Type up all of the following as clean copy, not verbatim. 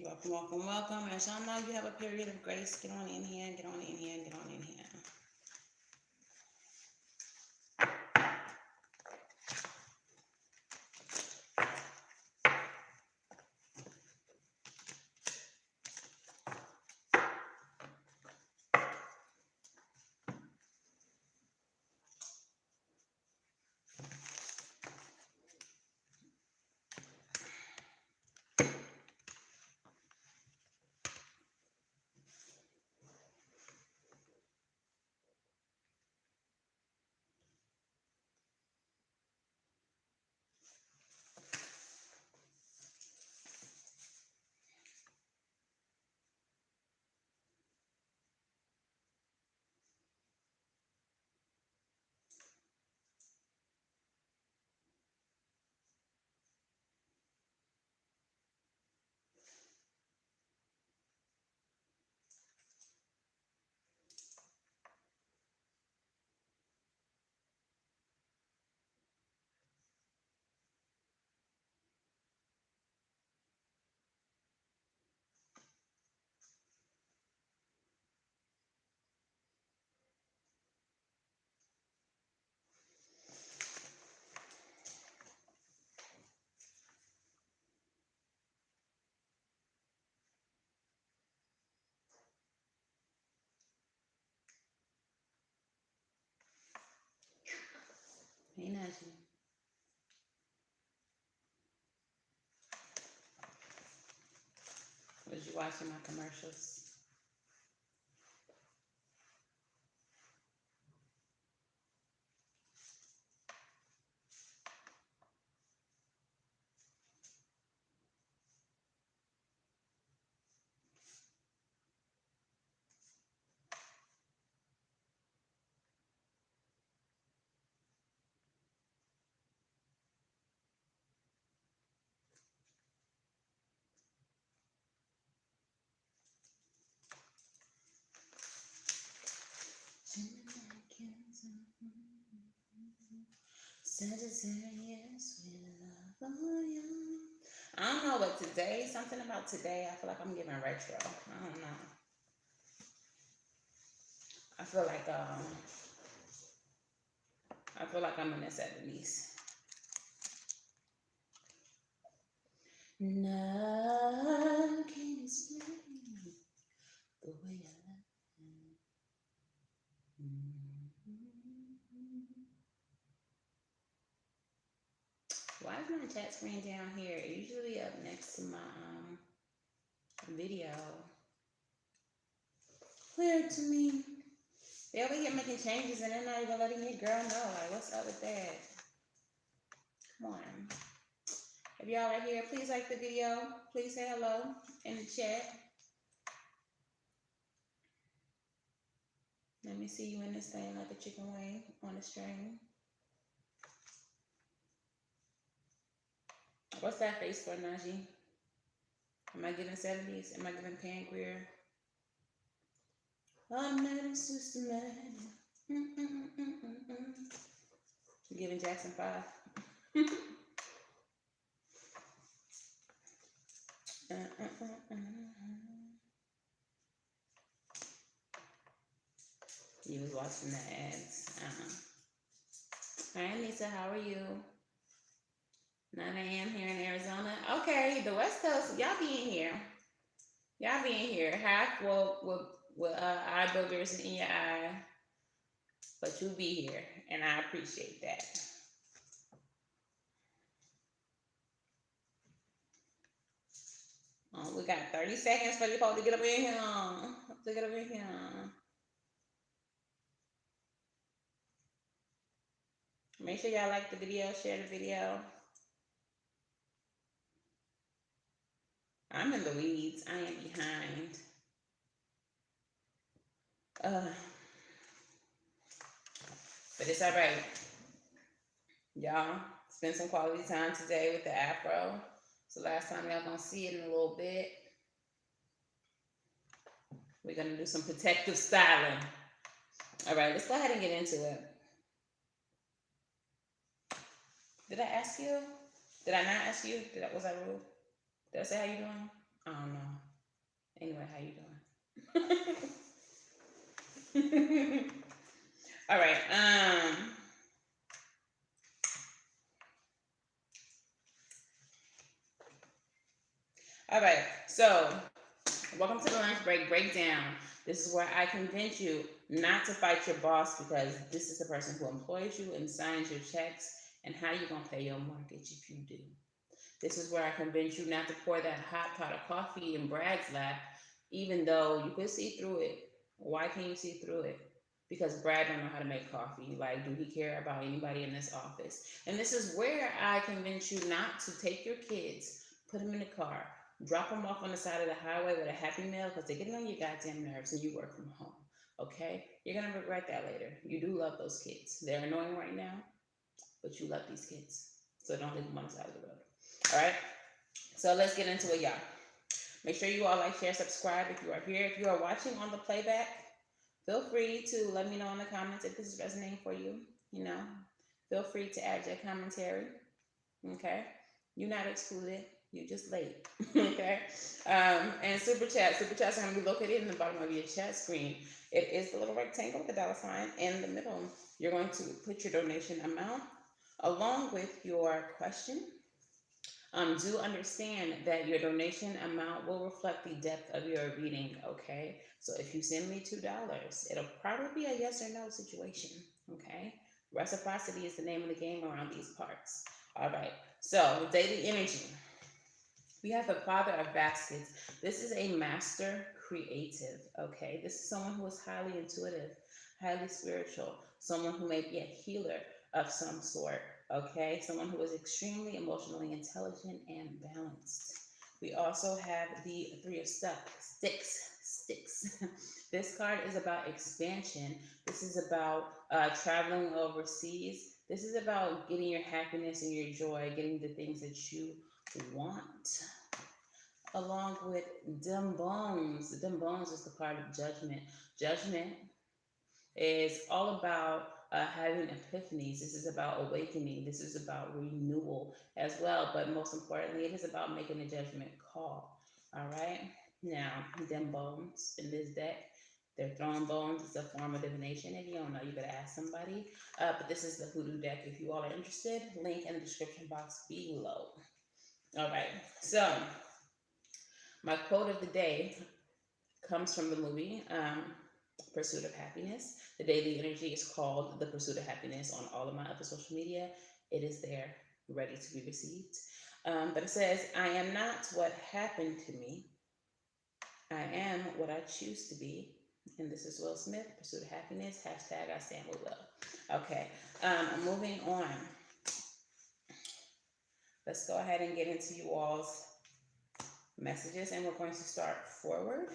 Welcome, welcome, welcome. As y'all know, you have a period of grace. Get on in here, get on in here, get on in here. Hey, Najee. Was you watching my commercials? Sagittarius, we love you. I don't know, but today, something about today, I feel like I'm giving retro. I don't know. I feel like I'm in the 70s. None can explain the way I love you. Why is my chat screen down here? It's usually up next to my video. Clear to me. They over here making changes and they're not even letting your girl know. Like, what's up with that? Come on. If y'all are here, please like the video. Please say hello in the chat. Let me see you in this thing like a chicken wing on a string. What's that face for, Najee? Am I giving 70s? Am I giving pan-queer? I'm not systematic. Giving Jackson 5. You was watching the ads. Hi, Anissa. How are you? 9 a.m. here in Arizona. Okay, the West Coast, y'all be in here. Y'all be in here. Half with eye boogers in your eye, but you be here, and I appreciate that. We got 30 seconds for you folks to get up in here. Make sure y'all like the video, share the video. I'm in the weeds. I am behind. But it's all right. Y'all, spend some quality time today with the afro. So last time y'all gonna see it in a little bit. We're gonna do some protective styling. All right, let's go ahead and get into it. Did I ask you? Did I not ask you? Was I rude? Did I say how you doing? I don't know. Anyway, how you doing? All right. All right. So, welcome to the lunch break breakdown. This is where I convince you not to fight your boss, because this is the person who employs you and signs your checks, and how you gonna pay your mortgage if you do. This is where I convince you not to pour that hot pot of coffee in Brad's lap, even though you could see through it. Why can't you see through it? Because Brad don't know how to make coffee. Like, do he care about anybody in this office? And this is where I convince you not to take your kids, put them in the car, drop them off on the side of the highway with a Happy Meal, because they're getting on your goddamn nerves and you work from home. Okay? You're going to regret that later. You do love those kids. They're annoying right now, but you love these kids. So don't leave them on the side of the road. All right? So let's get into it, y'all. Make sure you all like, share, subscribe if you are here. If you are watching on the playback, feel free to let me know in the comments if this is resonating for you. You know, feel free to add your commentary. Okay? You're not excluded. You're just late. Okay? And super chats are going to be located in the bottom of your chat screen. It is the little rectangle with the dollar sign in the middle. You're going to put your donation amount along with your question. Do understand that your donation amount will reflect the depth of your reading, okay? So if you send me $2, it'll probably be a yes or no situation, okay? Reciprocity is the name of the game around these parts. All right, so daily energy. We have the Father of Baskets. This is a master creative, okay? This is someone who is highly intuitive, highly spiritual, someone who may be a healer of some sort, okay? Someone who is extremely emotionally intelligent and balanced. We also have the Three of Sticks. This card is about expansion. This is about traveling overseas. This is about getting your happiness and your joy, getting the things that you want. Along with Dem Bones. Dem Bones is the card of judgment. Judgment is all about having epiphanies. This is about awakening. This is about renewal as well. But most importantly, it is about making a judgment call. All right. Now, Dem Bones in this deck, they're throwing bones. It's a form of divination. If you don't know, you gotta ask somebody. But this is the hoodoo deck. If you all are interested, link in the description box below. All right. So, my quote of the day comes from the movie Pursuit of Happiness. The daily energy is called The Pursuit of Happiness on all of my other social media. It is there, ready to be received. But it says, I am not what happened to me. I am what I choose to be. And this is Will Smith, Pursuit of Happiness, hashtag I stand with Will. Okay, moving on. Let's go ahead and get into you all's messages, and we're going to start forward.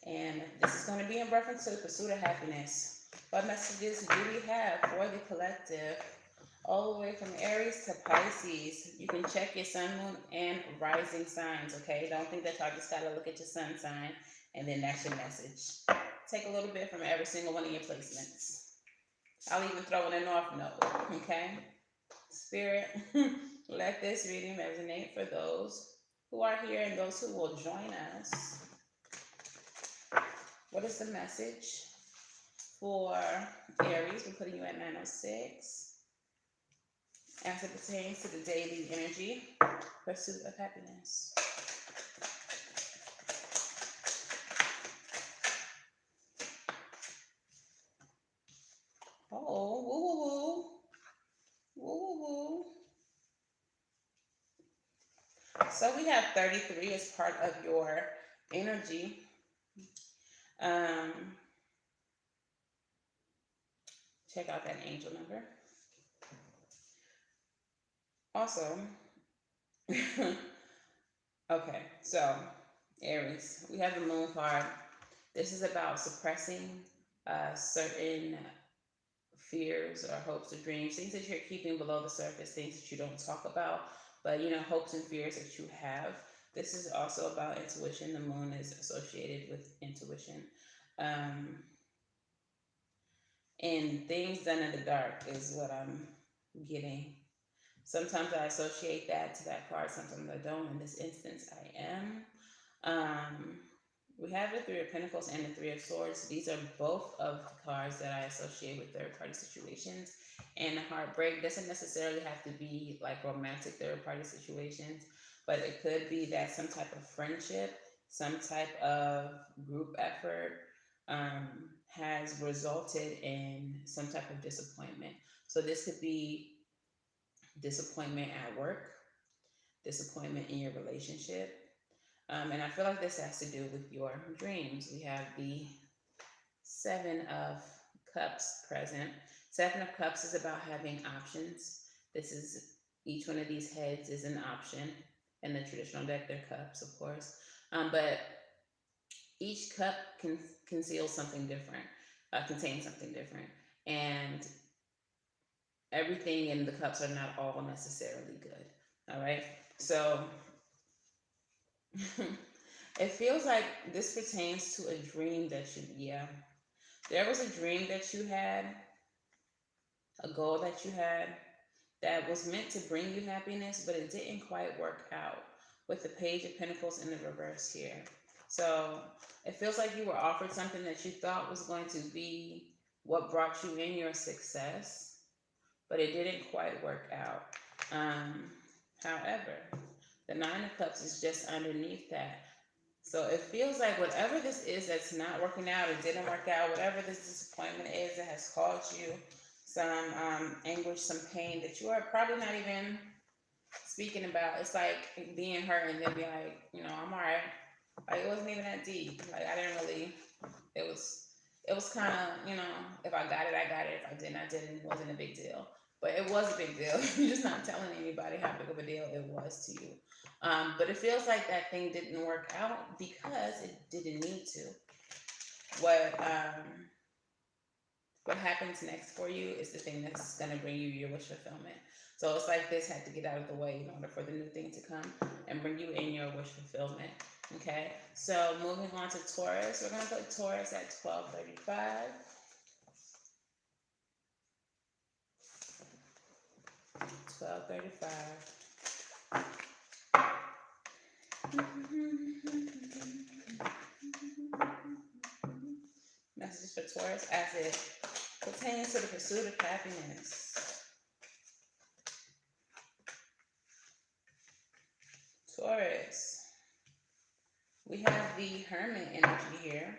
And this is going to be in reference to the pursuit of happiness. What messages do we have for the collective? All the way from Aries to Pisces. You can check your sun, moon, and rising signs, okay? Don't think that y'all just got to look at your sun sign and then that's your message. Take a little bit from every single one of your placements. I'll even throw in a north node, okay? Spirit, let this reading resonate for those who are here and those who will join us. What is the message for Aries? We're putting you at 906. As it pertains to the daily energy, pursuit of happiness. Oh, woo, woo, woo. Woo, woo, woo. So we have 33 as part of your energy. Check out that angel number. Also, okay, so Aries, we have the moon card. This is about suppressing certain fears or hopes or dreams, things that you're keeping below the surface, things that you don't talk about, but you know, hopes and fears that you have. This is also about intuition. The moon is associated with intuition. And things done in the dark is what I'm getting. Sometimes I associate that to that card, sometimes I don't. In this instance, I am. We have the Three of Pentacles and the Three of Swords. These are both of the cards that I associate with third-party situations. And heartbreak doesn't necessarily have to be like romantic third-party situations, but it could be that some type of friendship, some type of group effort has resulted in some type of disappointment. So this could be disappointment at work, disappointment in your relationship. And I feel like this has to do with your dreams. We have the Seven of Cups present. Seven of Cups is about having options. This is, each one of these heads is an option. In the traditional deck, they're cups, of course. But each cup can conceal something different, contain something different. And everything in the cups are not all necessarily good. All right. So it feels like this pertains to a dream that there was a dream that you had, a goal that you had that was meant to bring you happiness, but it didn't quite work out with the Page of Pentacles in the reverse here. So it feels like you were offered something that you thought was going to be what brought you in your success, but it didn't quite work out. However, the Nine of Cups is just underneath that. So it feels like whatever this is that's not working out, it didn't work out, whatever this disappointment is that has caused you some anguish, some pain that you are probably not even speaking about. It's like being hurt and then be like, I'm all right. Like, it wasn't even that deep. Like, I didn't really, it was kind of, if I got it, I got it. If I didn't, I didn't. It wasn't a big deal. But it was a big deal. You're just not telling anybody how big of a deal it was to you. But it feels like that thing didn't work out because it didn't need to. What happens next for you is the thing that's going to bring you your wish fulfillment. So it's like this had to get out of the way in order for the new thing to come and bring you in your wish fulfillment. Okay, so moving on to Taurus. We're going to put Taurus at 1235. 1235. Messages for Taurus as it pertains to the pursuit of happiness. Taurus. We have the Hermit energy here.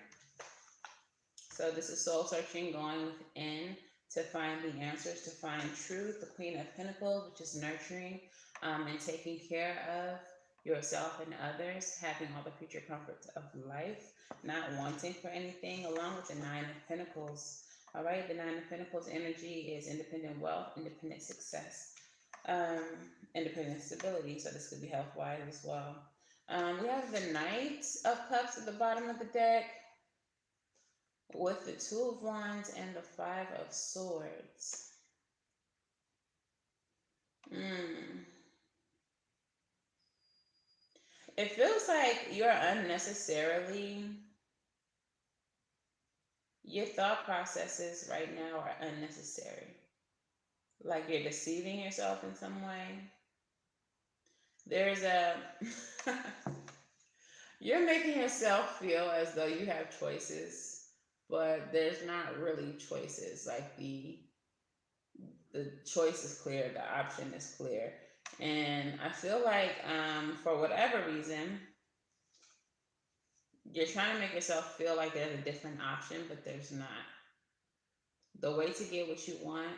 So this is soul searching, going within to find the answers, to find truth. The Queen of Pentacles, which is nurturing and taking care of yourself and others, having all the future comforts of life, not wanting for anything, along with the Nine of Pentacles. All right, the Nine of Pentacles energy is independent wealth, independent success, independent stability. So this could be health-wise as well. We have the Knight of Cups at the bottom of the deck, with the Two of Wands and the Five of Swords. It feels like you're your thought processes right now are unnecessary. Like you're deceiving yourself in some way. You're making yourself feel as though you have choices, but there's not really choices. Like the choice is clear, the option is clear. And I feel like for whatever reason, you're trying to make yourself feel like there's a different option, but there's not. The way to get what you want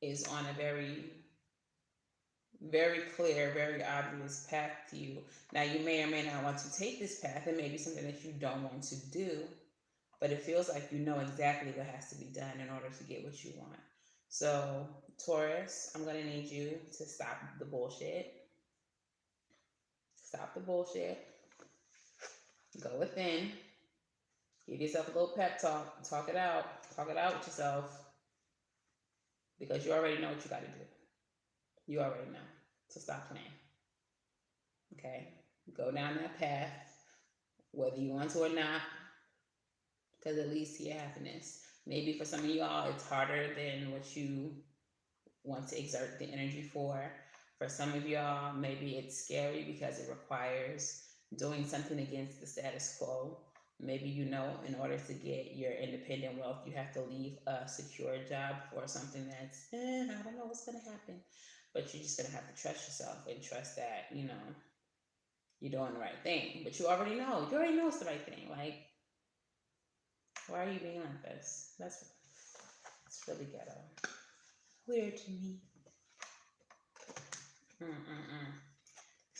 is on a very, very clear, very obvious path to you. Now, you may or may not want to take this path. It may be something that you don't want to do, but it feels like you know exactly what has to be done in order to get what you want. So, Taurus, I'm going to need you to stop the bullshit. Stop the bullshit. Go within. Give yourself a little pep talk. Talk it out. Talk it out with yourself. Because you already know what you got to do. You already know. So stop playing. Okay? Go down that path, whether you want to or not, because it leads to your happiness. Maybe for some of y'all, it's harder than what you want to exert the energy for. For some of y'all, maybe it's scary because it requires doing something against the status quo. Maybe you know, in order to get your independent wealth, you have to leave a secure job for something that's, I don't know what's going to happen. But you're just going to have to trust yourself and trust that, you know, you're doing the right thing. But you already know. You already know it's the right thing. Like, why are you being like this? That's really ghetto. Weird to me.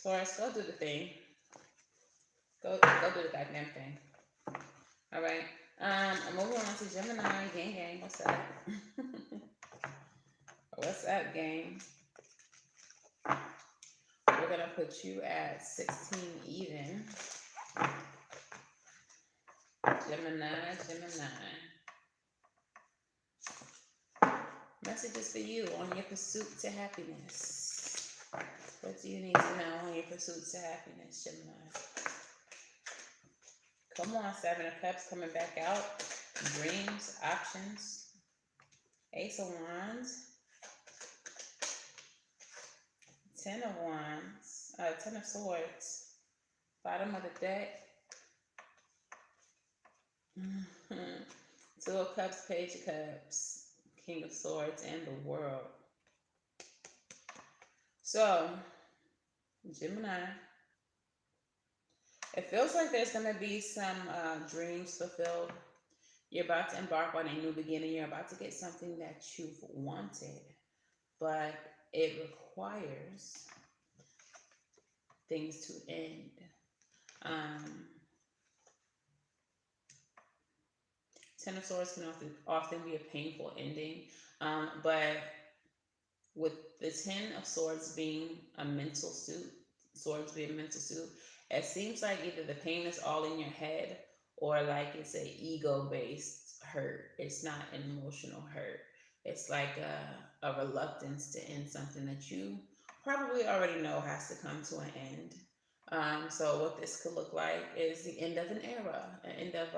Taurus, go do the thing. Go do the goddamn thing. All right. I'm moving on to Gemini. Gang, what's up? What's up, gang? We're gonna put you at 16 even. Gemini. Messages for you on your pursuit to happiness. What do you need to know on your pursuit to happiness, Gemini? Come on, Seven of Cups coming back out. Dreams, options. Ace of Wands. 10 of Wands. 10 of Swords. Bottom of the deck. 2 of Cups, Page of Cups. King of Swords, and the World. So, Gemini. It feels like there's going to be some dreams fulfilled. You're about to embark on a new beginning. You're about to get something that you've wanted. But it requires things to end. 10 of Swords can often be a painful ending. But with the 10 of Swords being a mental suit, it seems like either the pain is all in your head or like it's an ego-based hurt. It's not an emotional hurt. It's like a reluctance to end something that you probably already know has to come to an end. So what this could look like is the end of an era, an end of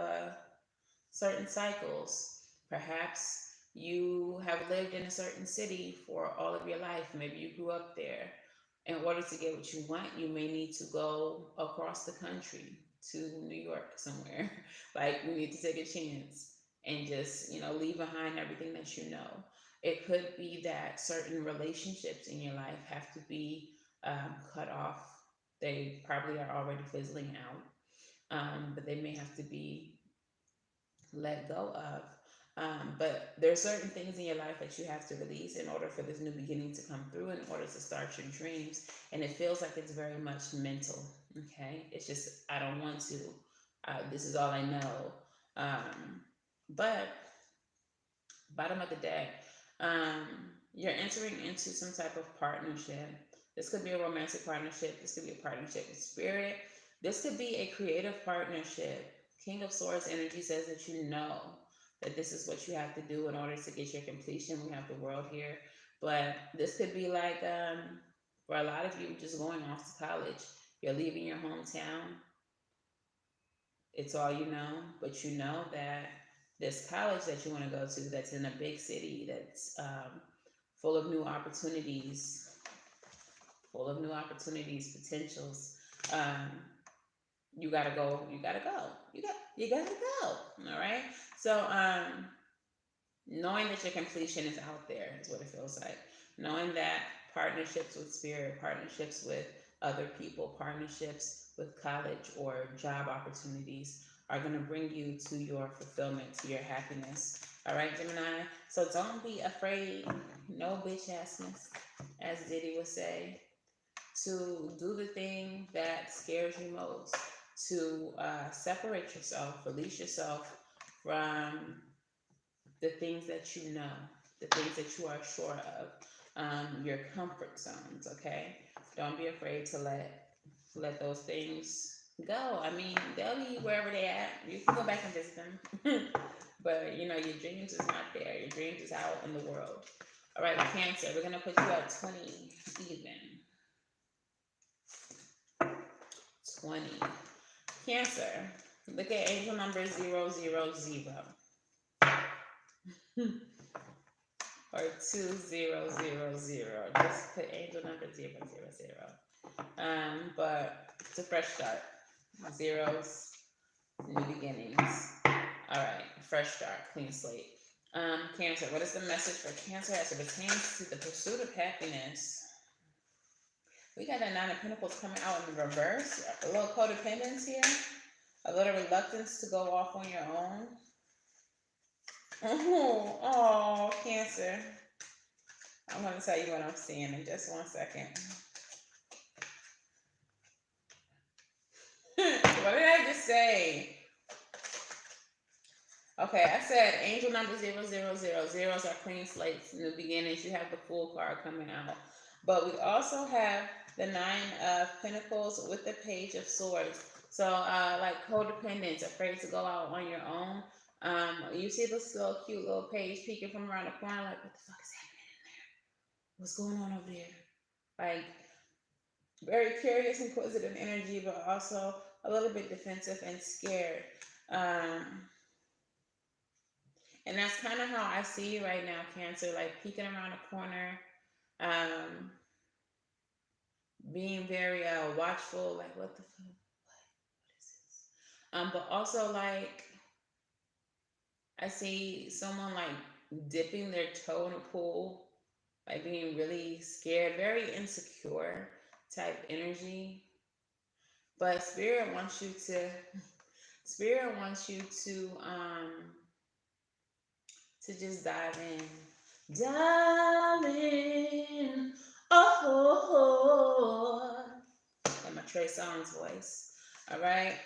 certain cycles. Perhaps you have lived in a certain city for all of your life. Maybe you grew up there. In order to get what you want, you may need to go across the country to New York somewhere. Like, you need to take a chance and just, leave behind everything that you know. It could be that certain relationships in your life have to be cut off. They probably are already fizzling out, but they may have to be let go of. But there are certain things in your life that you have to release in order for this new beginning to come through, in order to start your dreams. And it feels like it's very much mental. Okay. It's just, I don't want to. This is all I know. But bottom of the deck, you're entering into some type of partnership. This could be a romantic partnership. This could be a partnership with spirit. This could be a creative partnership. King of Swords energy says that you know that this is what you have to do in order to get your completion. We have the World here. But this could be like, for a lot of you, just going off to college. You're leaving your hometown. It's all you know. But you know that this college that you want to go to, that's in a big city, that's full of new opportunities, potentials. You gotta go. You gotta go. All right. So, knowing that your completion is out there is what it feels like. Knowing that partnerships with spirit, partnerships with other people, partnerships with college or job opportunities are going to bring you to your fulfillment, to your happiness. All right, Gemini. So don't be afraid, no bitch assness, as Diddy would say, to do the thing that scares you most, to separate yourself, release yourself from the things that you know, the things that you are sure of, your comfort zones, okay? Don't be afraid to let those things go. I mean, they'll be wherever they're at. You can go back and visit them. But, your dreams is not there. Your dreams is out in the world. All right, Cancer, we're going to put you at 20 even. 20. Cancer, look at angel number 000. or 2000. Just put angel number 000. But it's a fresh start. Zeros, new beginnings. All right, fresh start, clean slate. Cancer, what is the message for Cancer as it pertains to the pursuit of happiness? We got a 9 of Pentacles coming out in reverse. A little codependence here. A little reluctance to go off on your own. Oh, Cancer. I'm going to tell you what I'm seeing in just 1 second. What did I just say? Okay, I said angel number 000. Zeros are clean slates, new beginnings. You have the Fool card coming out. But we also have the 9 of Pentacles with the Page of Swords. So, like codependence, afraid to go out on your own. You see this little cute little page peeking from around the corner, like, what the fuck is happening in there? What's going on over there? Like, very curious, inquisitive energy, but also a little bit defensive and scared. And that's kind of how I see you right now, Cancer, like peeking around the corner, being very watchful, like, what the fuck? What is this? But also, like, I see someone, like, dipping their toe in a pool, like, being really scared, very insecure type energy. But Spirit wants you to just dive in. Darling, oh, in my Trey Songz voice. All right.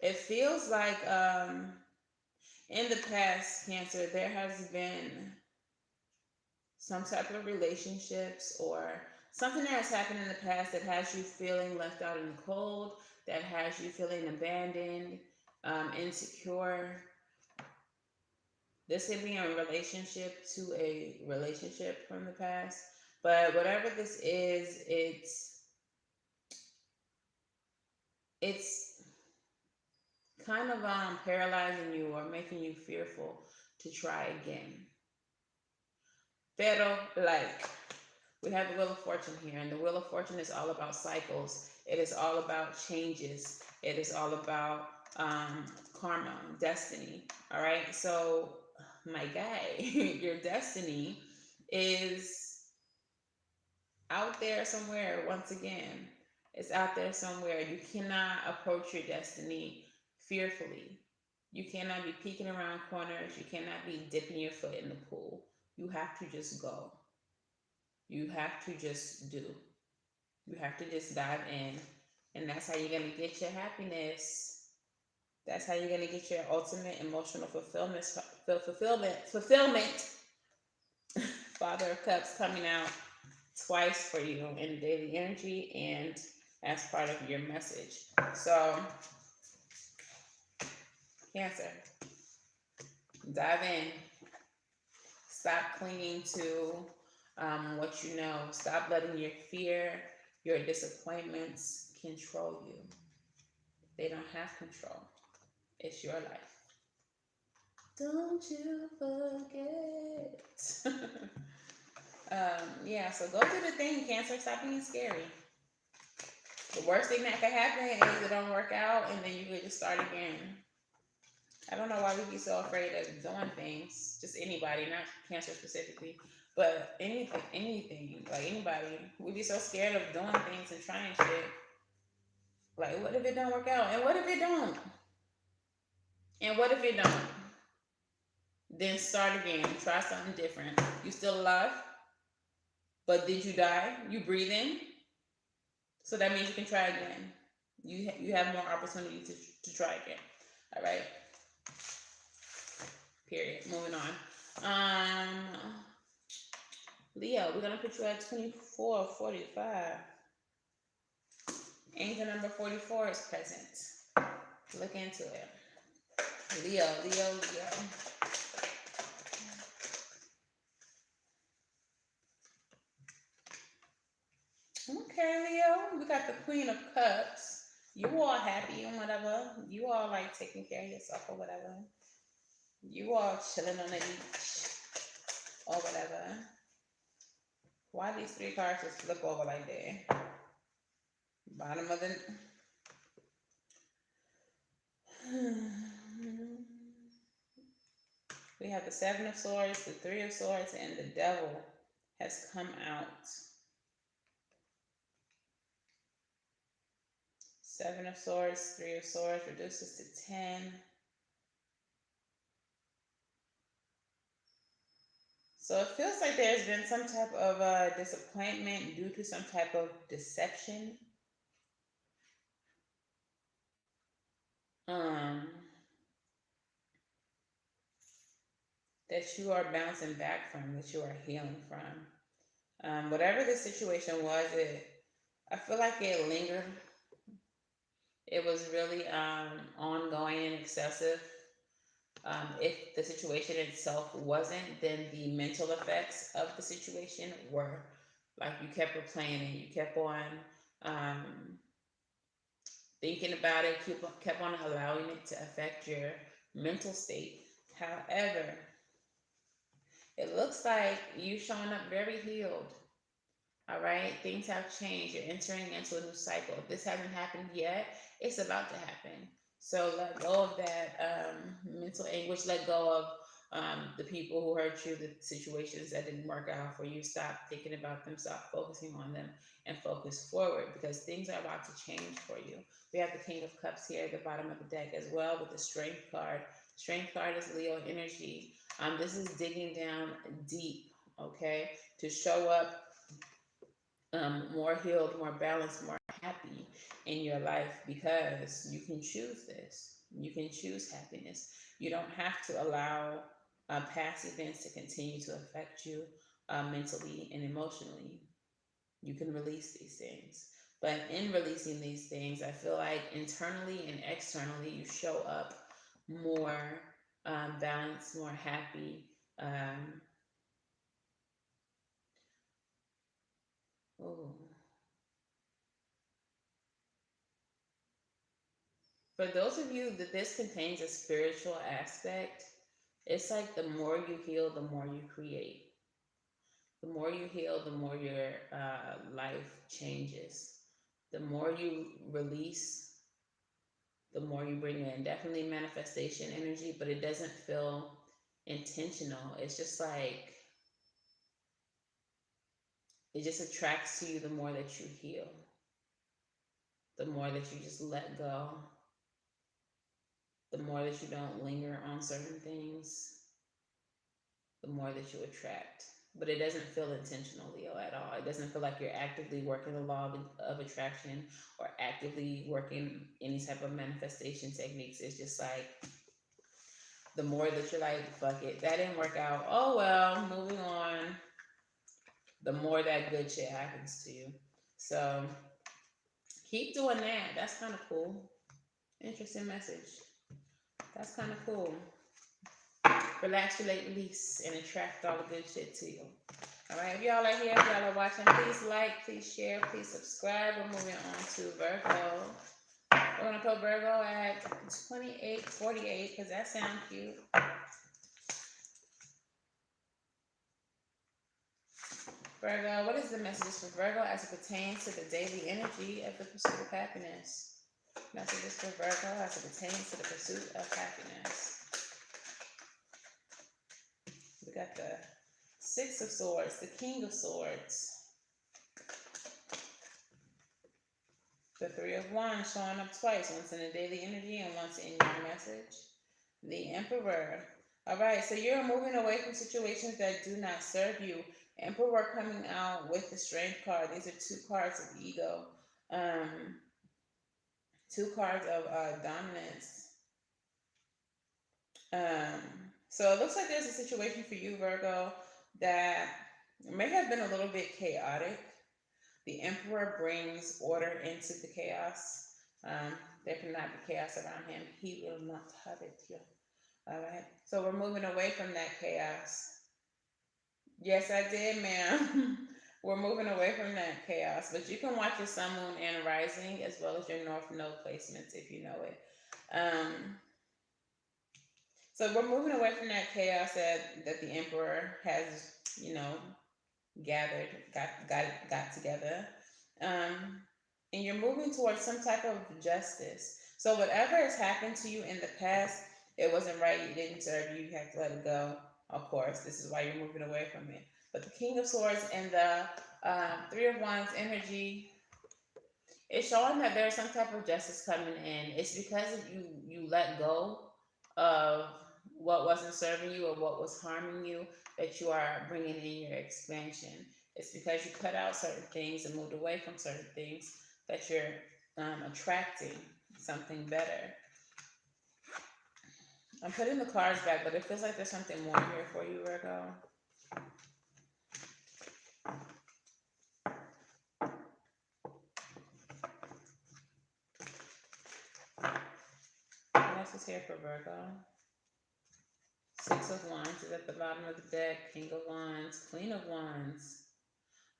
It feels like in the past, Cancer, there has been some type of relationships or something that has happened in the past that has you feeling left out in the cold, that has you feeling abandoned, insecure. This could be in relationship to a relationship from the past. But whatever this is, it's kind of paralyzing you or making you fearful to try again. Pero, like, we have the Wheel of Fortune here, and the Wheel of Fortune is all about cycles. It is all about changes. It is all about karma, destiny. All right. So, my guy, your destiny is out there somewhere. Once again, it's out there somewhere. You cannot approach your destiny fearfully. You cannot be peeking around corners. You cannot be dipping your foot in the pool. You have to just go. You have to just do. You have to just dive in. And that's how you're going to get your happiness. That's how you're going to get your ultimate emotional fulfillment. Father of Cups coming out twice for you in daily energy and as part of your message. So, Cancer, dive in. Stop clinging to what you know. Stop letting your fear, your disappointments control you. They don't have control. It's your life. Don't you forget. Yeah, so go do the thing, Cancer. Stop being scary. The worst thing that could happen is it don't work out and then you could just start again. I don't know why we be so afraid of doing things. Just anybody, not Cancer specifically, but anything, like anybody. We be so scared of doing things and trying shit. Like, what if it don't work out? And what if it don't? And what if it don't? Then start again. Try something different. You still alive? But did you die? You breathing? So that means you can try again. You have more opportunity to try again. All right? Period. Moving on. Leo, we're going to put you at 2445. Angel number 44 is present. Look into it. Leo. Okay, Leo. We got the Queen of Cups. You all happy and whatever. You all like taking care of yourself or whatever. You all chilling on the beach or whatever. Why these three cards just flip over like that? Bottom of the... We have the Seven of Swords, the Three of Swords, and the Devil has come out. Seven of Swords, Three of Swords reduces to 10. So it feels like there's been some type of disappointment due to some type of deception. That you are bouncing back from, that you are healing from. Whatever the situation was, I feel like it lingered. It was really ongoing and excessive. If the situation itself wasn't, then the mental effects of the situation were. Like you kept replaying it, you kept on thinking about it, kept on allowing it to affect your mental state. However, it looks like you showing up very healed. All right, things have changed. You're entering into a new cycle. If this hasn't happened yet, it's about to happen. So let go of that mental anguish. Let go of the people who hurt you, the situations that didn't work out for you. Stop thinking about them. Stop focusing on them and focus forward, because things are about to change for you. We have the King of Cups here at the bottom of the deck as well, with the Strength card. Strength card is Leo energy. This is digging down deep, okay, to show up more healed, more balanced, more happy in your life, because you can choose this. You can choose happiness. You don't have to allow past events to continue to affect you mentally and emotionally. You can release these things. But in releasing these things, I feel like internally and externally, you show up more balanced, more happy. For those of you that this contains a spiritual aspect, it's like the more you heal, the more you create. The more you heal, the more your life changes. The more you release, the more you bring in. Definitely manifestation energy, but it doesn't feel intentional. It's just like, it just attracts to you the more that you heal. The more that you just let go. The more that you don't linger on certain things, the more that you attract. But it doesn't feel intentional, Leo, at all. It doesn't feel like you're actively working the law of attraction or actively working any type of manifestation techniques. It's just like, the more that you're like, fuck it, that didn't work out. Oh well, moving on. The more that good shit happens to you. So keep doing that. That's kind of cool. Interesting message. That's kind of cool. Relax, relate, release, and attract all the good shit to you. All right, if y'all are here, if y'all are watching, please like, please share, please subscribe. We're moving on to Virgo. We're going to put Virgo at 2848 because that sounds cute. Virgo, what is the messages for Virgo as it pertains to the daily energy of the pursuit of happiness? Messages for Virgo as it pertains to the pursuit of happiness. We got the Six of Swords, the King of Swords, the Three of Wands showing up twice, once in the daily energy and once in your message. The Emperor. All right, so you're moving away from situations that do not serve you. Emperor coming out with the Strength card. These are two cards of ego. Two cards of dominance. So it looks like there's a situation for you, Virgo, that may have been a little bit chaotic. The Emperor brings order into the chaos. There cannot be chaos around him. He will not have it here. All right. So we're moving away from that chaos. Yes, I did, ma'am. We're moving away from that chaos. But you can watch your sun, moon, and rising as well as your north node placements if you know it. So we're moving away from that chaos that the emperor has, you know, gathered, got together, um, and you're moving towards some type of justice. So whatever has happened to you in the past, it wasn't right. It didn't serve you. You have to let it go. Of course, this is why you're moving away from it. But the King of Swords and the Three of Wands energy, it's showing that there's some type of justice coming in. It's because you let go of what wasn't serving you or what was harming you that you are bringing in your expansion. It's because you cut out certain things and moved away from certain things that you're attracting something better. I'm putting the cards back, but it feels like there's something more here for you, Virgo. What else is here for Virgo? Six of Wands is at the bottom of the deck. King of Wands, Queen of Wands.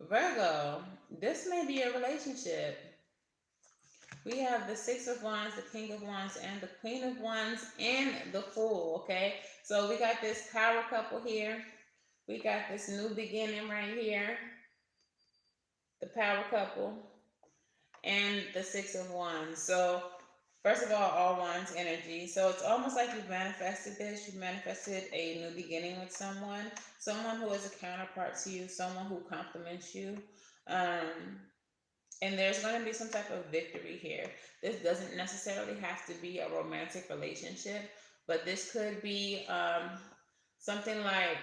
Virgo, this may be a relationship. We have the Six of Wands, the King of Wands, and the Queen of Wands, and the Fool, okay? So we got this power couple here. We got this new beginning right here. The power couple and the Six of Wands. So first of all Wands energy. So it's almost like you've manifested this. You've manifested a new beginning with someone who is a counterpart to you, someone who compliments you. And there's going to be some type of victory here. This doesn't necessarily have to be a romantic relationship, but this could be something like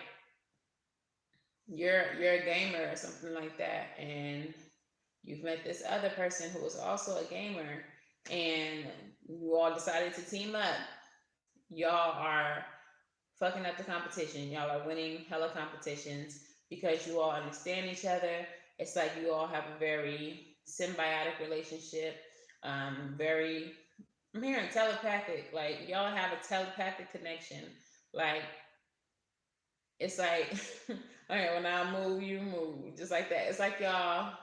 you're a gamer or something like that, and you've met this other person who is also a gamer, and you all decided to team up. Y'all are fucking up the competition. Y'all are winning hella competitions because you all understand each other. It's like you all have a very symbiotic relationship. I'm hearing telepathic. Like y'all have a telepathic connection. Like it's like, okay, when I move, you move, just like that. It's like y'all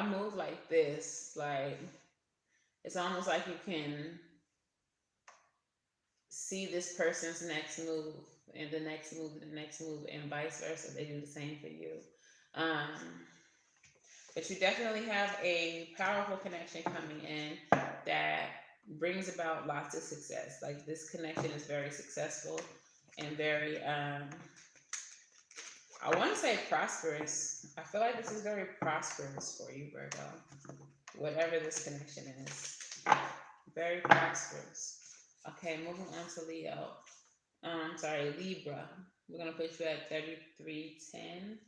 move like this. Like it's almost like you can see this person's next move and the next move and the next move and vice versa. They do the same for you. But you definitely have a powerful connection coming in that brings about lots of success. Like this connection is very successful and very, I want to say prosperous. I feel like this is very prosperous for you, Virgo. Whatever this connection is. Very prosperous. Okay, moving on to Leo. Sorry, Libra. We're going to put you at 3310.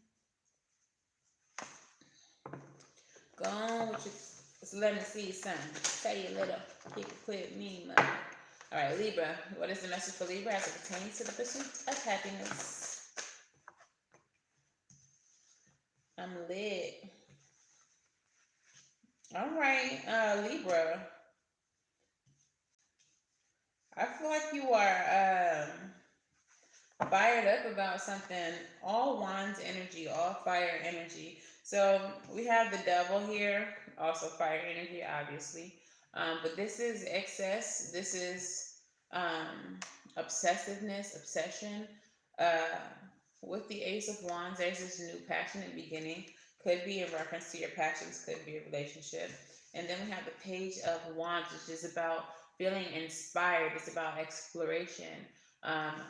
Go on with your, so let me see, son. Say your little keep it quick me, mother. All right, Libra. What is the message for Libra as it pertains to the pursuit of happiness? I'm lit. All right, Libra. I feel like you are fired up about something. All Wands energy, all fire energy. So we have the Devil here, also fire energy, obviously. But this is excess. This is obsessiveness, obsession. With the Ace of Wands, there's this new passionate beginning. Could be in reference to your passions, could be a relationship. And then we have the Page of Wands, which is about feeling inspired. It's about exploration,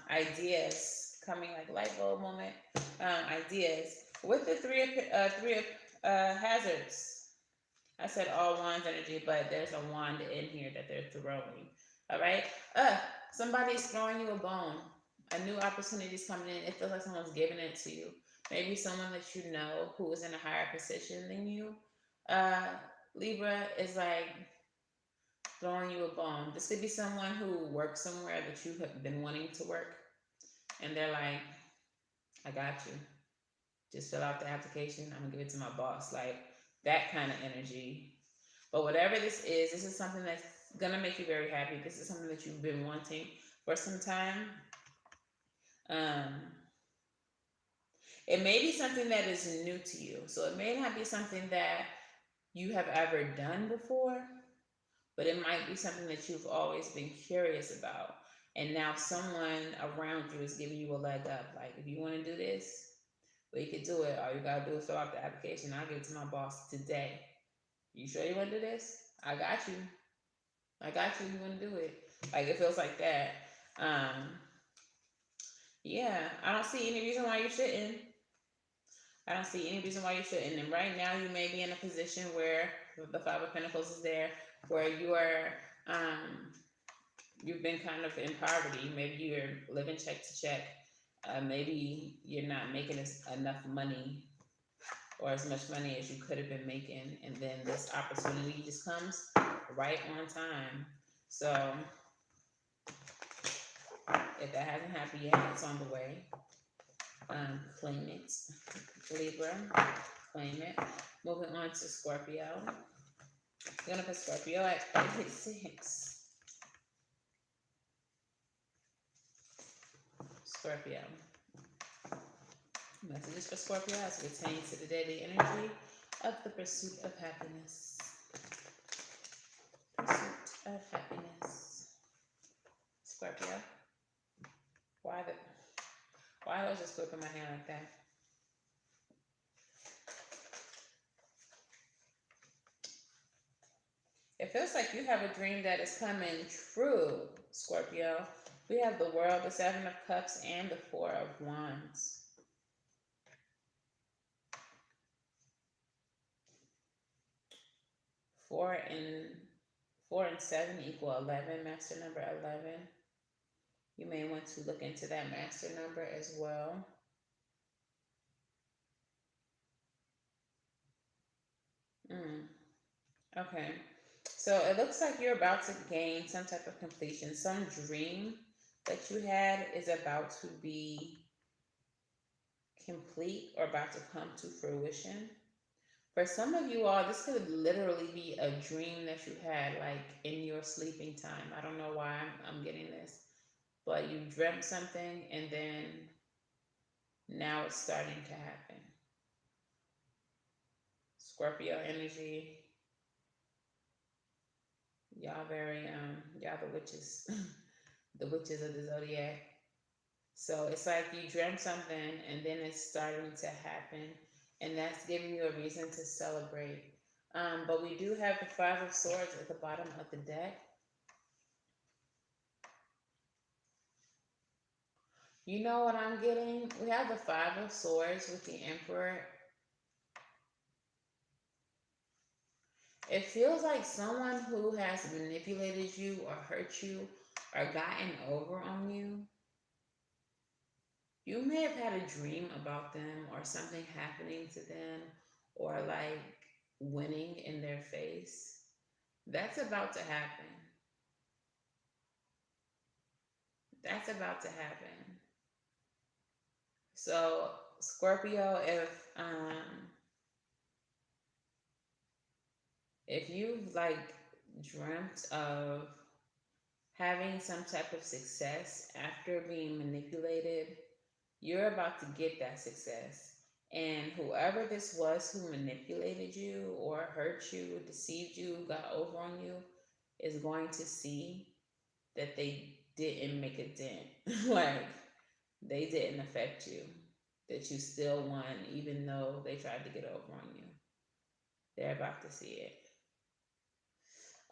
ideas coming like light bulb moment, ideas. With the three of hazards, I said all Wands energy, but there's a wand in here that they're throwing. All right, somebody's throwing you a bone. A new opportunity is coming in. It feels like someone's giving it to you. Maybe someone that you know who is in a higher position than you. Libra is like throwing you a bone. This could be someone who works somewhere that you have been wanting to work, and they're like, I got you. Just fill out the application. I'm gonna give it to my boss. Like that kind of energy. But whatever this is something that's gonna make you very happy. This is something that you've been wanting for some time. It may be something that is new to you. So it may not be something that you have ever done before, but it might be something that you've always been curious about. And now someone around you is giving you a leg up. Like, if you want to do this, well, you can do it. All you got to do is fill out the application. I'll give it to my boss today. You sure you want to do this? I got you. I got you. You want to do it. Like, it feels like that. Yeah, I don't see any reason why you shouldn't. I don't see any reason why you shouldn't. And right now, you may be in a position where the Five of Pentacles is there, where you are, you've been kind of in poverty. Maybe you're living check to check. Maybe you're not making enough money or as much money as you could have been making. And then this opportunity just comes right on time. So if that hasn't happened yet, it's on the way. Claim it. Libra, claim it. Moving on to Scorpio. I'm going to put Scorpio at 86. Scorpio. Messages for Scorpio as it pertains to the daily energy of the pursuit of happiness. Pursuit of happiness. Scorpio. Why I was just flipping my hand like that? It feels like you have a dream that is coming true, Scorpio. We have the World, the Seven of Cups, and the Four of Wands. Four and 7 equal 11, master number 11. You may want to look into that master number as well. Okay. So it looks like you're about to gain some type of completion. Some dream that you had is about to be complete or about to come to fruition. For some of you all, this could literally be a dream that you had, like in your sleeping time. I don't know why I'm getting this, but you dreamt something and then now it's starting to happen. Scorpio energy. Y'all very, y'all the witches, the witches of the zodiac. So it's like you dreamt something and then it's starting to happen. And that's giving you a reason to celebrate. But we do have the Five of Swords at the bottom of the deck. You know what I'm getting? We have the Five of Swords with the Emperor. It feels like someone who has manipulated you or hurt you or gotten over on you. You may have had a dream about them or something happening to them or like winning in their face. That's about to happen. That's about to happen. So Scorpio, if you've like dreamt of having some type of success after being manipulated, you're about to get that success. And whoever this was who manipulated you or hurt you, deceived you, got over on you, is going to see that they didn't make a dent. Like, they didn't affect you. That you still won, even though they tried to get over on you. They're about to see it.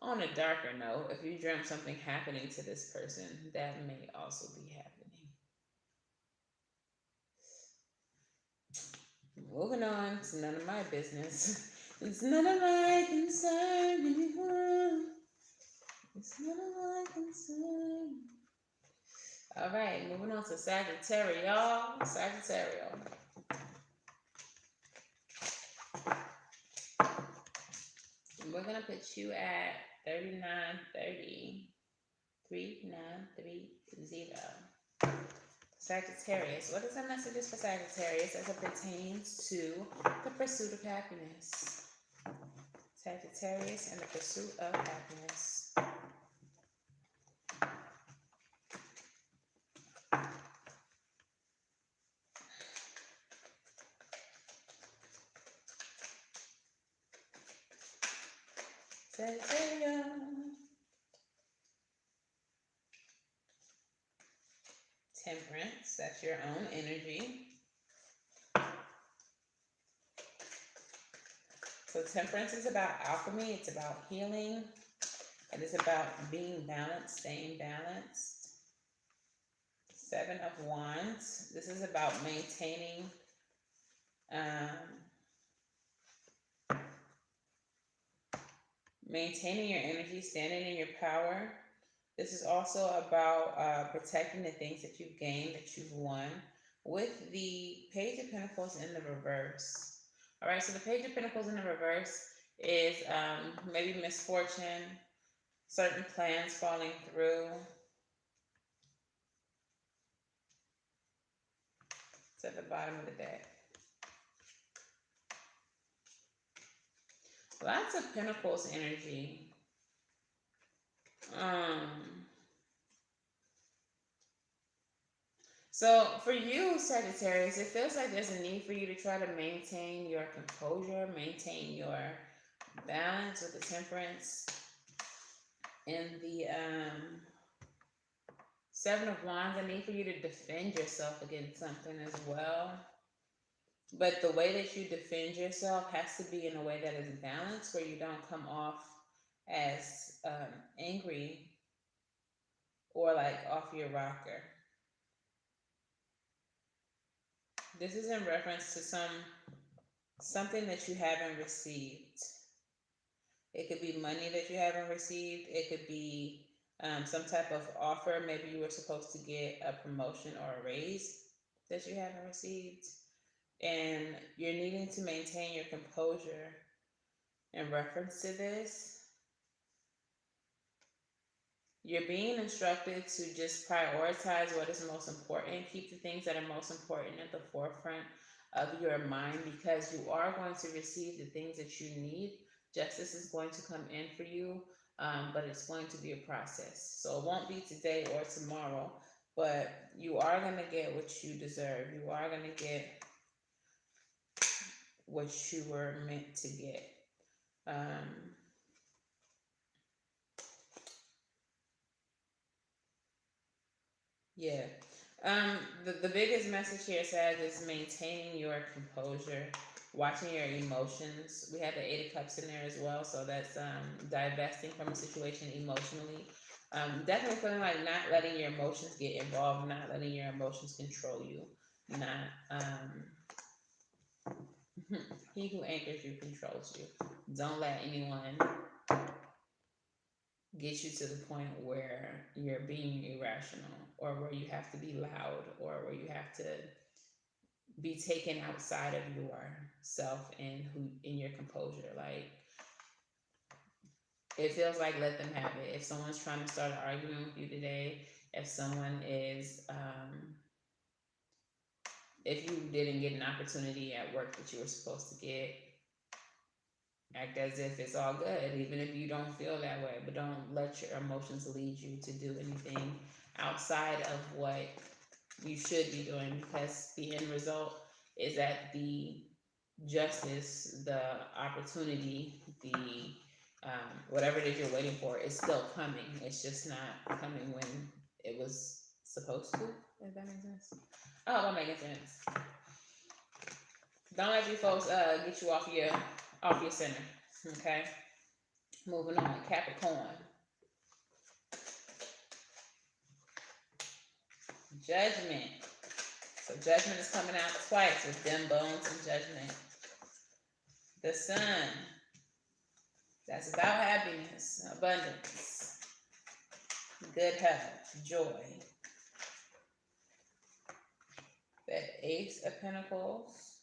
On a darker note, if you dreamt something happening to this person, that may also be happening. Moving on, it's none of my business. It's none of my concern anymore. It's none of my concern. All right, moving on to Sagittario. Sagittario. We're going to put you at 3930. 3930. Sagittarius. What is the messages for Sagittarius as it pertains to the pursuit of happiness? Sagittarius and the pursuit of happiness. Sagittarius. Temperance, that's your own energy. So Temperance is about alchemy, it's about healing, it is about being balanced, staying balanced. Seven of Wands, this is about maintaining maintaining your energy, standing in your power. This is also about protecting the things that you've gained, that you've won, with the Page of Pentacles in the reverse. All right, so the Page of Pentacles in the reverse is maybe misfortune, certain plans falling through. It's at the bottom of the deck. Lots of Pentacles energy. So for you, Sagittarius, it feels like there's a need for you to try to maintain your composure, maintain your balance with the Temperance. In the Seven of Wands, I need for you to defend yourself against something as well. But the way that you defend yourself has to be in a way that is balanced, where you don't come off as angry or like off your rocker. This is in reference to something that you haven't received. It could be money that you haven't received. It could be some type of offer. Maybe you were supposed to get a promotion or a raise that you haven't received. And you're needing to maintain your composure in reference to this. You're being instructed to just prioritize what is most important. Keep the things that are most important at the forefront of your mind, because you are going to receive the things that you need. Justice is going to come in for you, but it's going to be a process. So it won't be today or tomorrow, but you are going to get what you deserve. You are going to get what you were meant to get. Yeah. The biggest message here, Sag, is maintaining your composure, watching your emotions. We have the Eight of Cups in there as well, so that's divesting from a situation emotionally. Definitely feeling like not letting your emotions get involved, not letting your emotions control you, not he who anchors you controls you. Don't let anyone get you to the point where you're being irrational, or where you have to be loud, or where you have to be taken outside of yourself and in your composure. Like, it feels like let them have it. If someone's trying to start an argument with you today, if someone is if you didn't get an opportunity at work that you were supposed to get, act as if it's all good, even if you don't feel that way. But don't let your emotions lead you to do anything outside of what you should be doing, because the end result is that the justice, the opportunity, the whatever it is you're waiting for is still coming. It's just not coming when it was supposed to. If that makes sense. I hope I'm making sense. Don't let you folks get you off your center. Okay. Moving on. Capricorn. Judgment. So Judgment is coming out twice with them bones and Judgment. The Sun. That's about happiness, abundance, good health, joy. The Ace of Pentacles,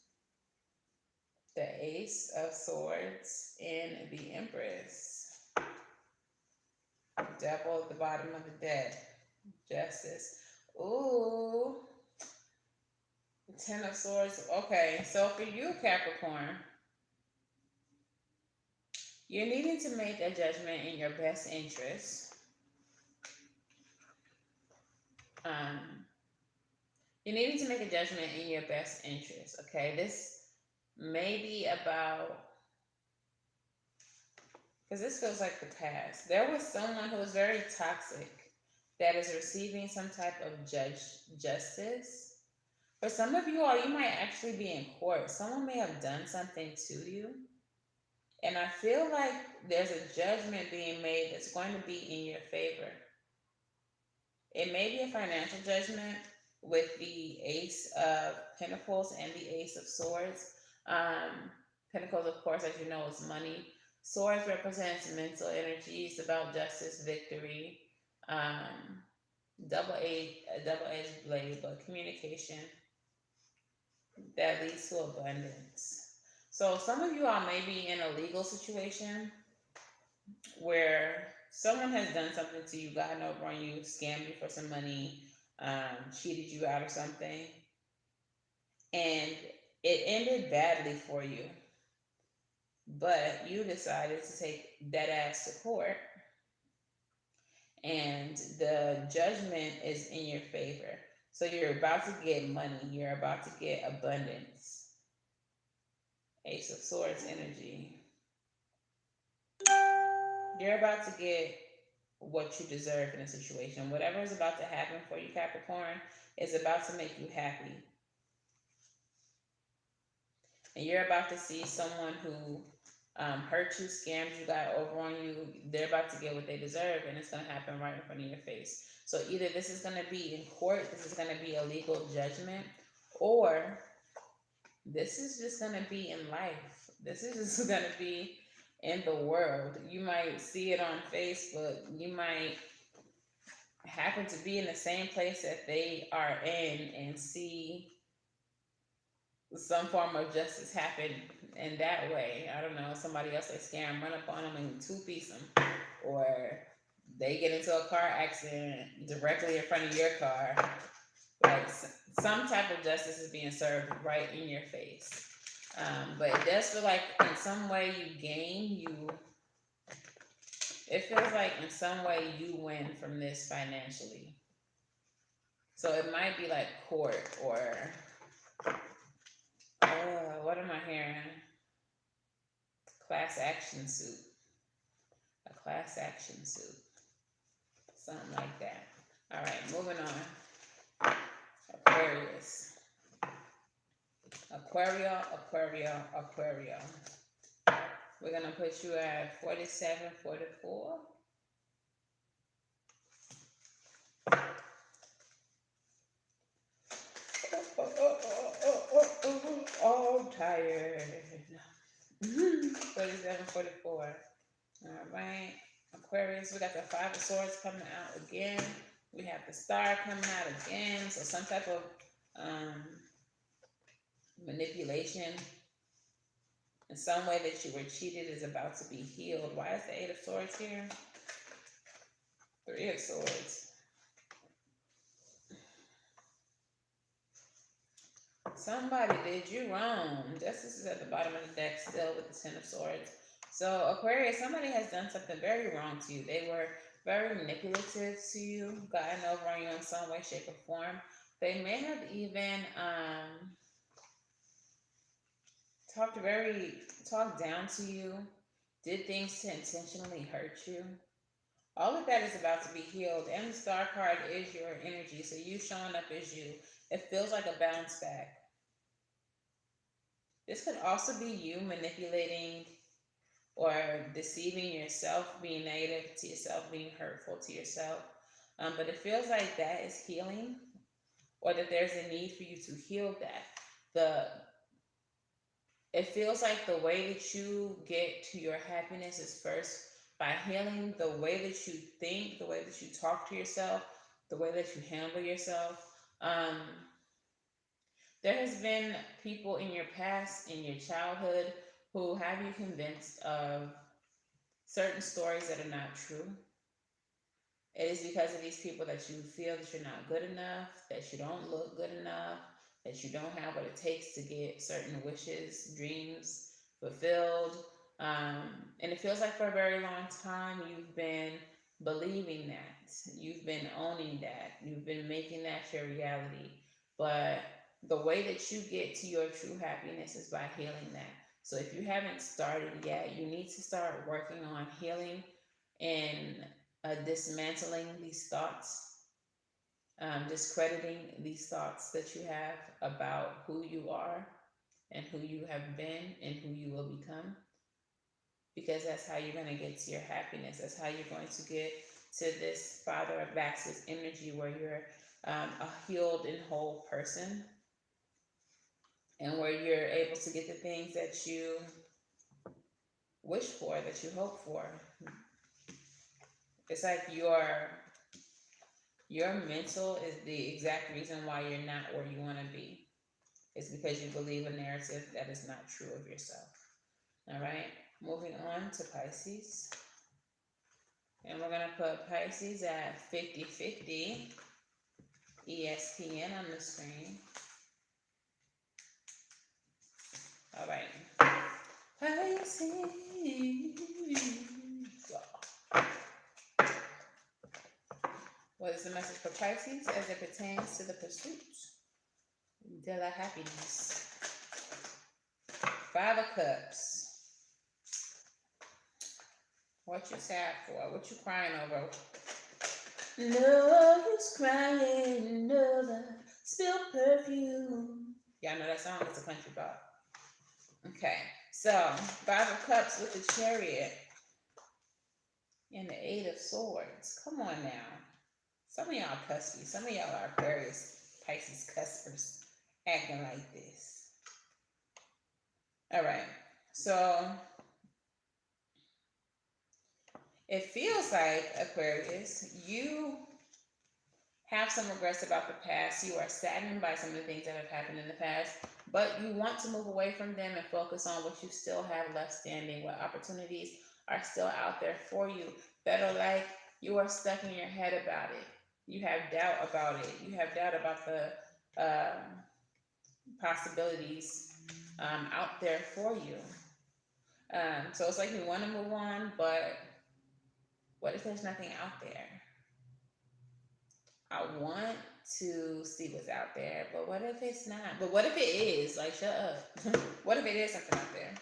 the Ace of Swords, and the Empress. Devil at the bottom of the deck. Justice. Ooh. Ten of Swords. Okay, so for you, Capricorn, you're needing to make a judgment in your best interest. You're needing to make a judgment in your best interest, okay? This may be about, because this feels like the past. There was someone who was very toxic that is receiving some type of justice. For some of you all, you might actually be in court. Someone may have done something to you. And I feel like there's a judgment being made that's going to be in your favor. It may be a financial judgment with the Ace of Pentacles and the Ace of Swords. Pentacles, of course, as you know, is money. Swords represents mental energies about justice, victory, double-edged blade, but communication that leads to abundance. So some of you all may be in a legal situation where someone has done something to you, gotten over on you, scammed you for some money, cheated you out of something, and it ended badly for you. But you decided to take that ass to court, and the judgment is in your favor. So you're about to get money. You're about to get abundance. Ace of Swords energy. You're about to get what you deserve in a situation. Whatever is about to happen for you, Capricorn, is about to make you happy. And you're about to see someone who hurt you, scammed you, got over on you. They're about to get what they deserve, and it's going to happen right in front of your face. So either this is going to be in court, this is going to be a legal judgment, or this is just going to be in life. This is just going to be in the world. You might see it on Facebook. You might happen to be in the same place that they are in and see some form of justice happen in that way. I don't know, somebody else they scam, run up on them and two-piece them. Or they get into a car accident directly in front of your car. Like some type of justice is being served right in your face. But it does feel like in some way you gain, it feels like in some way you win from this financially. So it might be like court or, what am I hearing? Class action suit. A class action suit. Something like that. All right, moving on. Aquarius. Aquario. We're going to put you at 47, 44. Oh, I'm tired. 47, 44. All right. Aquarius, we got the Five of Swords coming out again. We have the Star coming out again. So some type of manipulation in some way that you were cheated is about to be healed. Why is the Eight of Swords here? Three of Swords. Somebody did you wrong. Justice is at the bottom of the deck still with the Ten of Swords. So Aquarius, somebody has done something very wrong to you. They were very manipulative to you, gotten over on you in some way, shape, or form. They may have even talked down to you, did things to intentionally hurt you. All of that is about to be healed. And the Star card is your energy. So you showing up as you. It feels like a bounce back. This could also be you manipulating or deceiving yourself, being negative to yourself, being hurtful to yourself. But it feels like that is healing, or that there's a need for you to heal that. It feels like the way that you get to your happiness is first by healing the way that you think, the way that you talk to yourself, the way that you handle yourself. There has been people in your past, in your childhood, who have you convinced of certain stories that are not true. It is because of these people that you feel that you're not good enough, that you don't look good enough, that you don't have what it takes to get certain wishes, dreams fulfilled. And it feels like for a very long time you've been believing that. You've been owning that. You've been making that your reality. But the way that you get to your true happiness is by healing that. So if you haven't started yet, you need to start working on healing and dismantling these thoughts discrediting these thoughts that you have about who you are and who you have been and who you will become, because that's how you're going to get to your happiness. That's how you're going to get to this Father of Backs, this energy where you're a healed and whole person, and where you're able to get the things that you wish for, that you hope for. It's like your mental is the exact reason why you're not where you want to be. It's because you believe a narrative that is not true of yourself. All right, moving on to Pisces. And we're going to put Pisces at 50/50 ESPN on the screen. All right. Pisces. What is the message for Pisces as it pertains to the pursuits de la happiness? 5 of Cups. What you sad for? What you crying over? No use crying over spilled perfume. Y'all know that song? It's a country pop. Okay, so 5 of Cups with the Chariot and the 8 of Swords. Come on now. Some of y'all cuspy. Some of y'all are Aquarius, Pisces cuspers acting like this. All right, so it feels like, Aquarius, you have some regrets about the past. You are saddened by some of the things that have happened in the past, but you want to move away from them and focus on what you still have left standing, what opportunities are still out there for you that are like you are stuck in your head about it. You have doubt about it. You have doubt about the possibilities out there for you. So it's like you want to move on, but what if there's nothing out there? I want to see what's out there, but what if it's not? But what if it is? Like, shut up. What if it is something out there?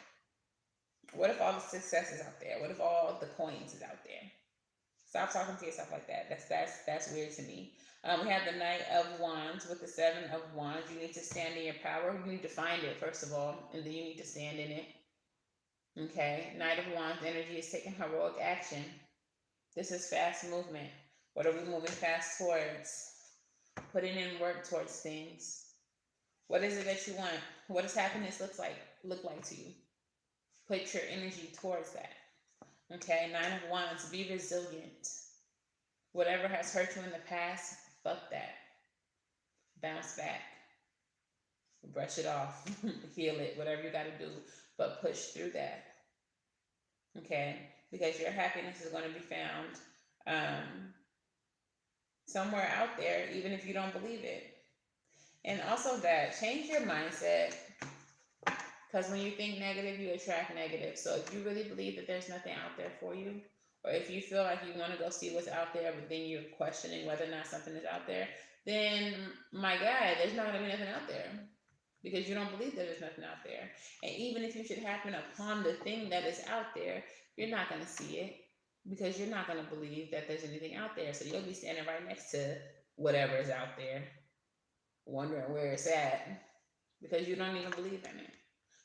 What if all the success is out there? What if all the coins is out there? Stop talking to yourself like that. That's weird to me. We have the Knight of Wands with the 7 of Wands. You need to stand in your power. You need to find it, first of all, and then you need to stand in it. Okay? Knight of Wands energy is taking heroic action. This is fast movement. What are we moving fast towards? Putting in work towards things. What is it that you want? What does happiness look like to you? Put your energy towards that. Okay, 9 of Wands, be resilient. Whatever has hurt you in the past, fuck that. Bounce back. Brush it off. Heal it, whatever you got to do. But push through that. Okay, because your happiness is going to be found somewhere out there, even if you don't believe it. And also that, change your mindset. Because when you think negative, you attract negative. So if you really believe that there's nothing out there for you, or if you feel like you want to go see what's out there, but then you're questioning whether or not something is out there, then, my God, there's not going to be nothing out there. Because you don't believe that there's nothing out there. And even if you should happen upon the thing that is out there, you're not going to see it. Because you're not going to believe that there's anything out there. So you'll be standing right next to whatever is out there, wondering where it's at. Because you don't even believe in it.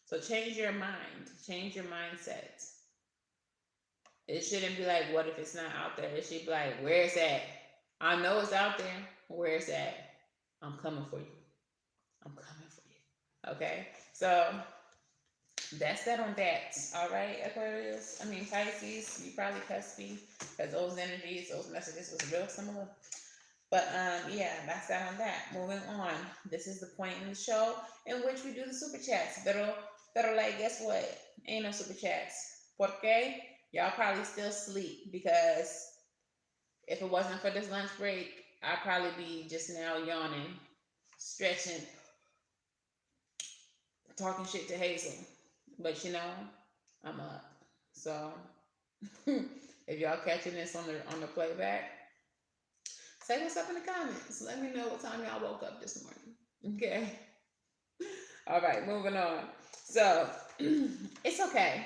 So change your mind. Change your mindset. It shouldn't be like, what if it's not out there? It should be like, where it's at. I know it's out there. Where it's at. I'm coming for you. I'm coming for you. Okay? So that's that on that. All right, Aquarius? Pisces, you probably cuspy because those energies, those messages was real similar. But yeah, that's that on that. Moving on. This is the point in the show in which we do the super chats. Pero like, guess what? Ain't no super chats. Porque y'all probably still sleep, because if it wasn't for this lunch break, I'd probably be just now yawning, stretching, talking shit to Hazel. But you know, I'm up. So if y'all catching this on the playback, say what's up in the comments. Let me know what time y'all woke up this morning. Okay. All right, moving on. So it's okay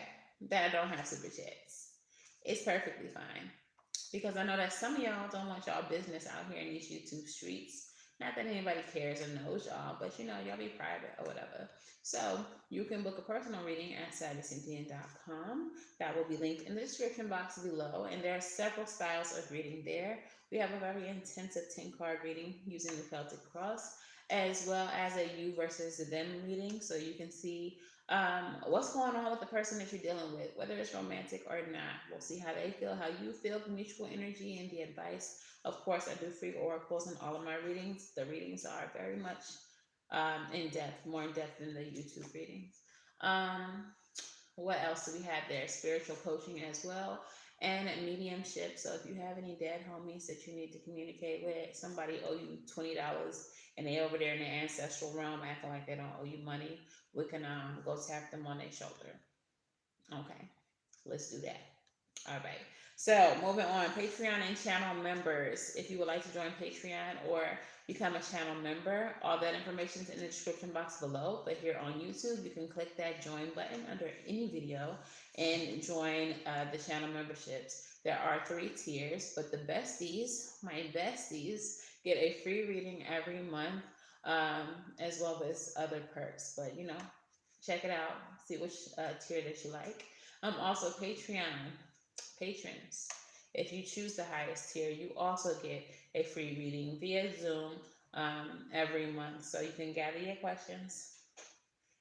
that I don't have super chats. It's perfectly fine, because I know that some of y'all don't want y'all business out here in these YouTube streets. Not that anybody cares or knows y'all, but you know, y'all be private or whatever. So you can book a personal reading at SavySentient.com. That will be linked in the description box below. And there are several styles of reading there. We have a very intensive 10-card reading using the Celtic cross, as well as a you versus them reading. So you can see what's going on with the person that you're dealing with, whether it's romantic or not. We'll see how they feel, how you feel, the mutual energy, and the advice. Of course, I do free oracles in all of my readings. The readings are very much in depth, more in depth than the YouTube readings. What else do we have there? Spiritual coaching as well, and mediumship. So if you have any dead homies that you need to communicate with, somebody owe you $20 and they over there in the ancestral realm acting like they don't owe you money, we can go tap them on their shoulder. Okay, let's do that. All right. So moving on, Patreon and channel members. If you would like to join Patreon or become a channel member, all that information is in the description box below. But here on YouTube, you can click that join button under any video and join the channel memberships. There are 3 tiers, but the besties, my besties, get a free reading every month, as well as other perks. But you know, check it out, see which tier that you like. Also Patreon patrons, if you choose the highest tier, you also get a free reading via Zoom every month. So you can gather your questions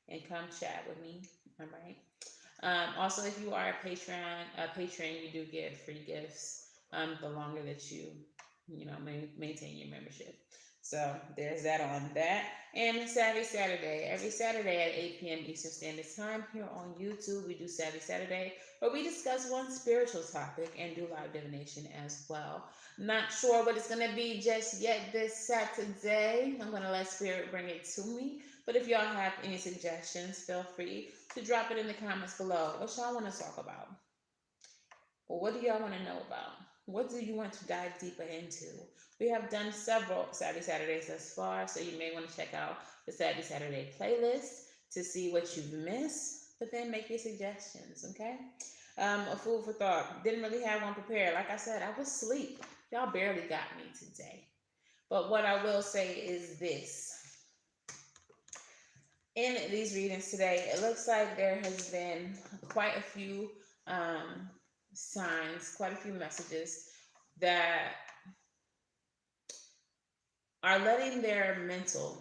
and come chat with me. All right. Also, if you are a patron, you do get free gifts the longer that you maintain your membership. So there's that on that. And Savy Saturday. Every Saturday at 8 p.m. Eastern Standard Time here on YouTube, we do Savy Saturday, where we discuss one spiritual topic and do live divination as well. Not sure what it's going to be just yet this Saturday. I'm going to let Spirit bring it to me. But if y'all have any suggestions, feel free to drop it in the comments below. What y'all want to talk about? Or what do y'all want to know about? What do you want to dive deeper into? We have done several Savvy Saturdays thus far, so you may want to check out the Savvy Saturday playlist to see what you've missed, but then make your suggestions, okay? A food for thought. Didn't really have one prepared. Like I said, I was asleep. Y'all barely got me today. But what I will say is this. In these readings today, it looks like there has been quite a few signs, quite a few messages that are letting their mental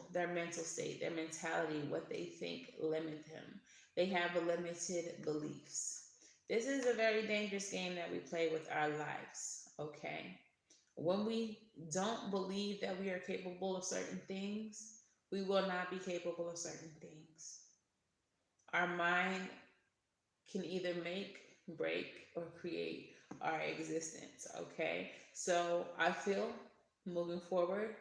state, their mentality, what they think limit them. They have limited beliefs. This is a very dangerous game that we play with our lives, okay? When we don't believe that we are capable of certain things, we will not be capable of certain things. Our mind can either make, break, or create our existence, okay? So I feel moving forward,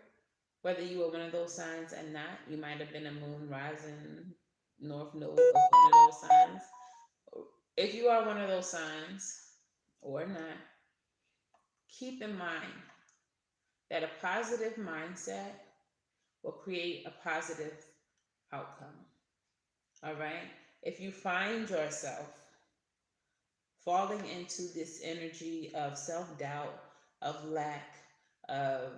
whether you were one of those signs or not, you might have been a moon rising north node of one of those signs. If you are one of those signs or not, keep in mind that a positive mindset will create a positive outcome. All right? If you find yourself falling into this energy of self-doubt, of lack, of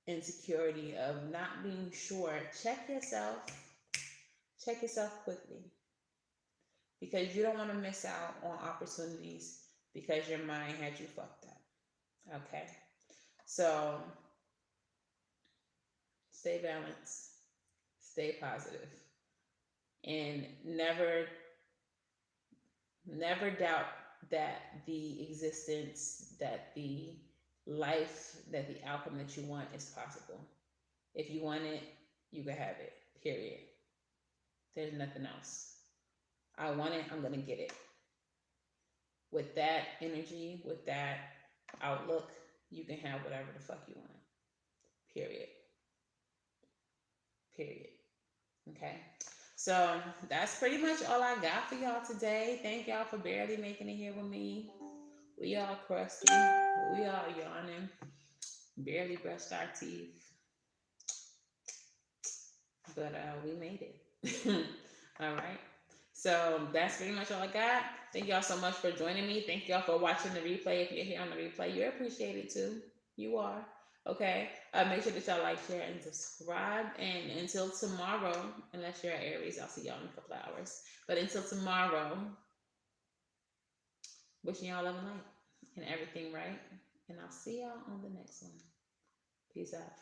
insecurity, of not being sure, check yourself quickly, because you don't want to miss out on opportunities because your mind had you fucked up. Okay? So stay balanced, stay positive, and never doubt that the existence, that the life, that the outcome that you want is possible. If you want it, you can have it, period. There's nothing else. I want it, I'm going to get it. With that energy, with that outlook, you can have whatever the fuck you want. Period. Okay? So that's pretty much all I got for y'all today. Thank y'all for barely making it here with me. We all crusty. We all yawning. Barely brushed our teeth. But we made it. All right. So that's pretty much all I got. Thank y'all so much for joining me. Thank y'all for watching the replay. If you're here on the replay, you're appreciated too. You are. Okay. Make sure that y'all like, share, and subscribe. And until tomorrow, unless you're at Aries, I'll see y'all in a couple of hours. But until tomorrow, wishing y'all love and light and everything right. And I'll see y'all on the next one. Peace out.